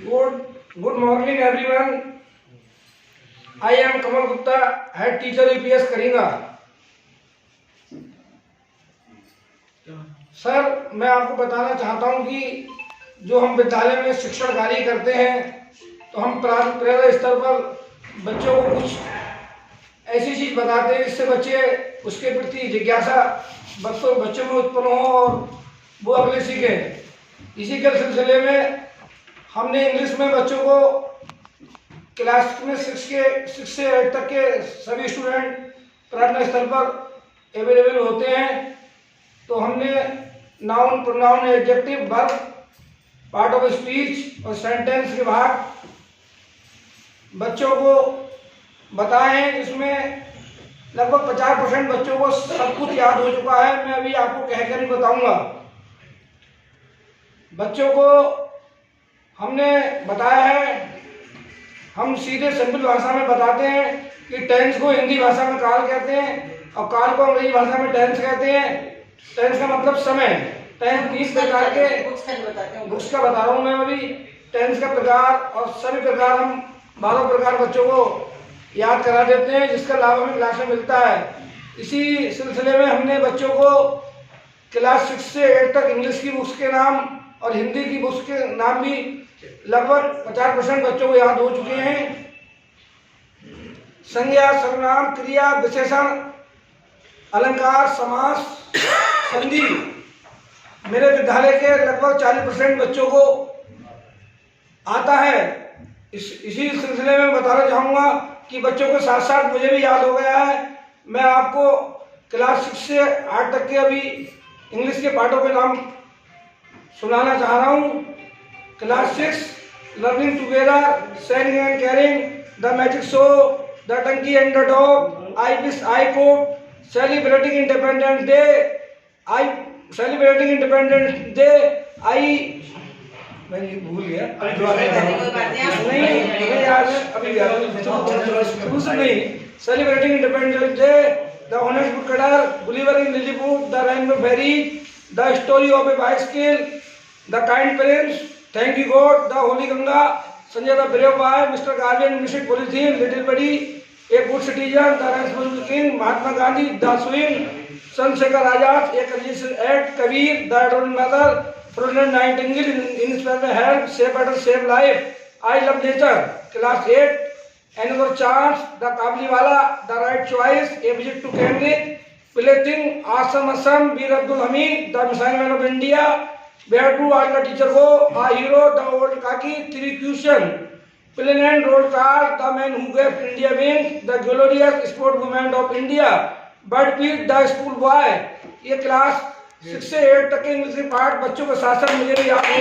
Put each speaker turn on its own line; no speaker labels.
Good morning everyone. I am Kamal Gupta, head teacher UPS करेंगा। Sir, मैं आपको बताना चाहता हूं कि जो हम विद्यालय में शिक्षण कार्य करते हैं तो हम प्रारंभिक स्तर पर बच्चों को कुछ ऐसी चीज बताते हैं जिससे बच्चे उसके प्रति जिज्ञासा बच्चों में उत्पन्न हो और वो अगले सीखें। इसी के सिलसिले में हमने इंग्लिश में बच्चों को क्लास में 6 से 8 तक के सभी स्टूडेंट प्रारंभिक स्तर पर अवेलेबल होते हैं, तो हमने noun, pronoun, adjective, verb, part of speech और सेंटेंस के भाग बच्चों को बताए हैं, जिसमें लगभग 50% बच्चों को सब कुछ याद हो चुका है। मैं अभी आपको कहकर नहीं बताऊंगा। बच्चों को हमने बताया है, हम सीधे सिंपल भाषा में बताते हैं कि टेंस को हिंदी भाषा में काल कहते हैं और काल को अंग्रेजी भाषा में टेंस कहते हैं। टेंस का मतलब समय। टेंस 20 प्रकार के बुक्स का बता रहा हूँ मैं अभी। टेंस का प्रकार और सभी प्रकार हम 12 प्रकार बच्चों को याद करा देते हैं, जिसका लाभ हमें क्लास में मिलता है। इसी सिलसिले में हमने बच्चों को क्लास 6 से 8 तक इंग्लिश की बुक्स के नाम और हिंदी की बुक्स के नाम भी लगभग 50% बच्चों को याद हो चुके हैं। संज्ञा, सर्वनाम, क्रिया, विशेषण, अलंकार, समास, संधि मेरे विद्यालय के लगभग 40% बच्चों को आता है। इसी सिलसिले में बताना चाहूँगा कि बच्चों के साथ साथ मुझे भी याद हो गया है। मैं आपको क्लास 6 से 8 तक के अभी इंग्लिश के पाठों के नाम सुनाना चाह रहा हूँ। Class 6, learning together, sharing and caring, the magic show, the donkey and the dog, I wish I could, celebrating Independence Day, मैं भूल गया नहीं याद है अभी नहीं। Celebrating Independence Day, the honest book cutter, Gulliver in Lilliput, the rainbow fairy, the story of a bicycle, the kind prince, thank you God, the holy Ganga, Sanjay the brave boy, mister guardian, mister polythene, little buddy, a good citizen, the responsible king, Mahatma Gandhi, the swing, Chandrashekhar Azad, एक एट Kabir, the adorn mother, Florence Nightingale, inspire help, save better save life, I love nature. Class 8, another chance, the Kabuliwala, the right choice, a visit to Cambridge, plaything, Assam Assam, Bir Abdul Hamid, the missile man of India, where to आज the teacher go, a hero, the old kaki, 3 question, plane and road car, the man who gave India wings, the glorious sport women of India, bird पीट, the school boy. ये class 6 से 8 तक के English के पाठ बच्चों के साथ साथ मुझे भी याद है।